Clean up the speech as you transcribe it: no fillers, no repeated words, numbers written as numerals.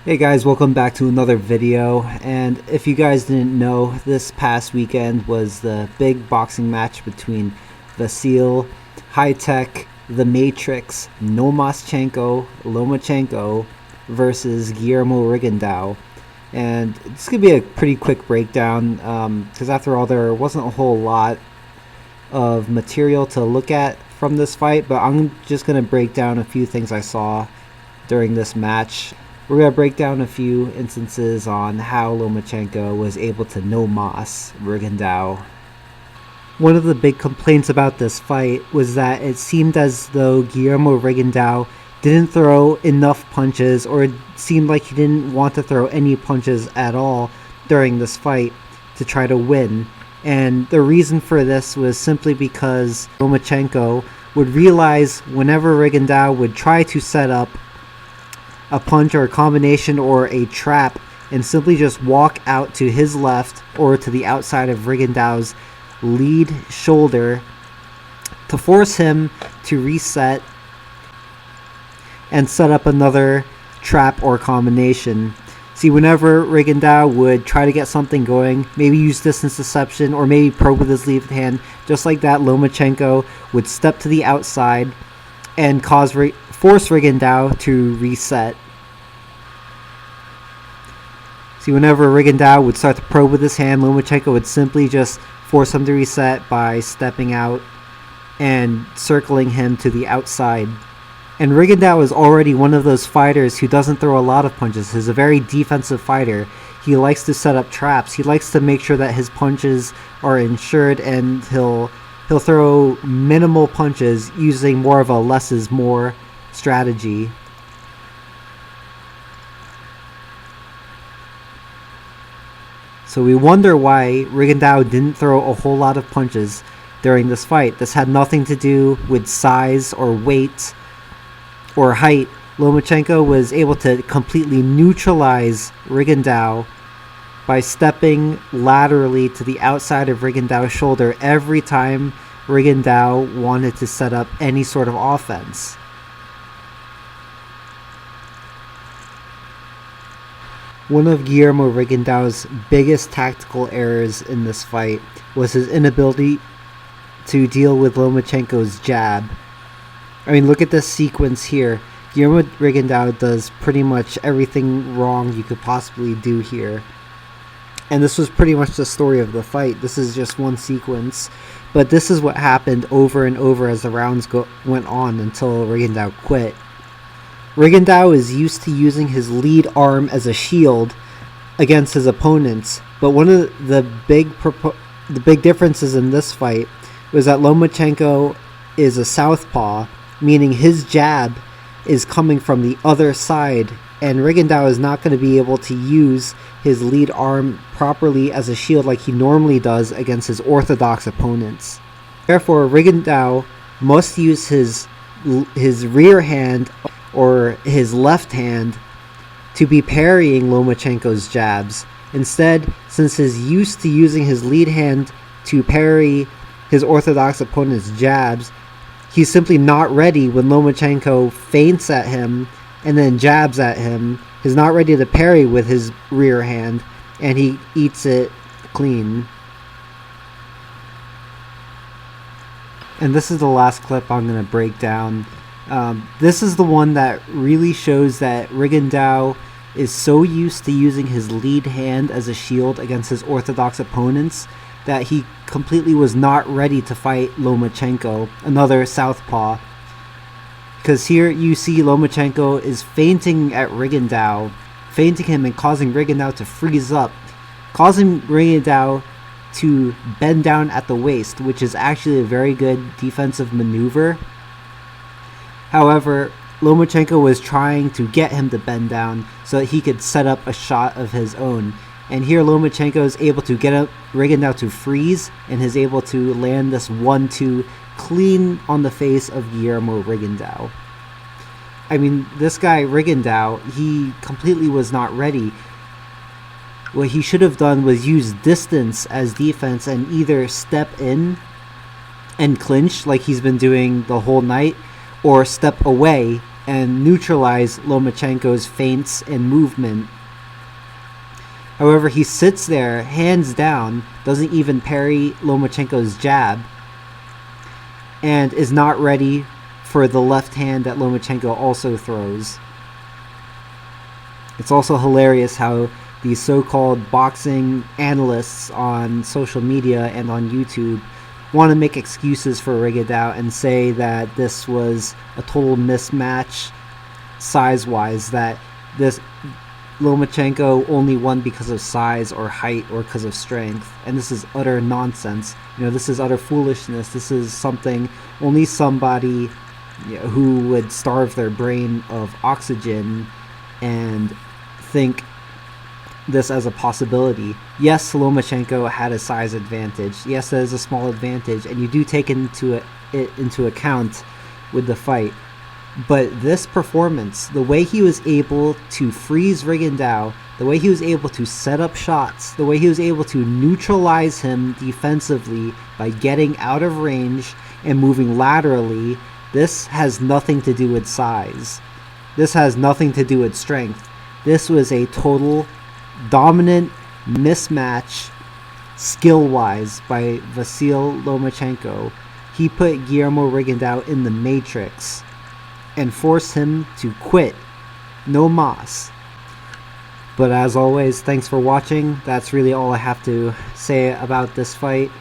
Hey guys, welcome back to another video. And if you guys didn't know, this past weekend was the big boxing match between Vasil, High Tech, The Matrix, Lomachenko versus Guillermo Rigondeaux. And it's going to be a pretty quick breakdown because after all, there wasn't a whole lot of material to look at from this fight, but I'm just going to break down a few things I saw during this match. We're going to break down a few instances on how Lomachenko was able to no-mas Rigondeaux. One of the big complaints about this fight was that it seemed as though Guillermo Rigondeaux didn't throw enough punches, or it seemed like he didn't want to throw any punches at all during this fight to try to win. And the reason for this was simply because Lomachenko would realize whenever Rigondeaux would try to set up a punch or a combination or a trap and simply just walk out to his left or to the outside of Rigondeaux's lead shoulder to force him to reset and set up another trap or combination. See, whenever Rigondeaux would try to get something going, maybe use distance deception or maybe probe with his left hand, just like that, Lomachenko would step to the outside and force Rigondeaux to reset. See, whenever Rigondeaux would start to probe with his hand, Lomachenko would simply just force him to reset by stepping out and circling him to the outside. And Rigondeaux is already one of those fighters who doesn't throw a lot of punches. He's a very defensive fighter. He likes to set up traps. He likes to make sure that his punches are insured, and he'll throw minimal punches using more of a less is more strategy. So we wonder why Rigondeaux didn't throw a whole lot of punches during this fight. This had nothing to do with size or weight or height. Lomachenko was able to completely neutralize Rigondeaux by stepping laterally to the outside of Rigondeaux's shoulder every time Rigondeaux wanted to set up any sort of offense. One of Guillermo Rigondeaux's biggest tactical errors in this fight was his inability to deal with Lomachenko's jab. I mean, look at this sequence here. Guillermo Rigondeaux does pretty much everything wrong you could possibly do here. And this was pretty much the story of the fight. This is just one sequence. But this is what happened over and over as the rounds went on until Rigondeaux quit. Rigondeaux is used to using his lead arm as a shield against his opponents, but one of the big differences in this fight was that Lomachenko is a southpaw, meaning his jab is coming from the other side, and Rigondeaux is not going to be able to use his lead arm properly as a shield like he normally does against his orthodox opponents. Therefore, Rigondeaux must use his rear hand or his left hand to be parrying Lomachenko's jabs. Instead, since he's used to using his lead hand to parry his orthodox opponent's jabs, he's simply not ready when Lomachenko feints at him and then jabs at him. He's not ready to parry with his rear hand, and he eats it clean. And this is the last clip I'm going to break down. This is the one that really shows that Rigondeaux is so used to using his lead hand as a shield against his orthodox opponents that he completely was not ready to fight Lomachenko, another southpaw. Because here you see Lomachenko is feinting at Rigondeaux, feinting him and causing Rigondeaux to freeze up, causing Rigondeaux to bend down at the waist, which is actually a very good defensive maneuver. However, Lomachenko was trying to get him to bend down so that he could set up a shot of his own. And here Lomachenko is able to get up Rigondeaux to freeze and is able to land this 1-2 clean on the face of Guillermo Rigondeaux. I mean, this guy Rigondeaux, he completely was not ready. What he should have done was use distance as defense and either step in and clinch like he's been doing the whole night, or step away and neutralize Lomachenko's feints and movement. However, he sits there, hands down, doesn't even parry Lomachenko's jab, and is not ready for the left hand that Lomachenko also throws. It's also hilarious how these so-called boxing analysts on social media and on YouTube want to make excuses for Rigondeaux and say that this was a total mismatch size-wise, that this Lomachenko only won because of size or height or because of strength. And this is utter nonsense. This is utter foolishness. This is something only somebody who would starve their brain of oxygen and think this as a possibility. Yes, Lomachenko had a size advantage. Yes, that is a small advantage, and you do take it into account with the fight. But this performance, the way he was able to freeze Rigondeaux, the way he was able to set up shots, the way he was able to neutralize him defensively by getting out of range and moving laterally, this has nothing to do with size. This has nothing to do with strength. This was a total dominant mismatch skill-wise by Vasyl Lomachenko. He put Guillermo Rigondeaux in the matrix and forced him to quit. No mas. But as always, thanks for watching. That's really all I have to say about this fight.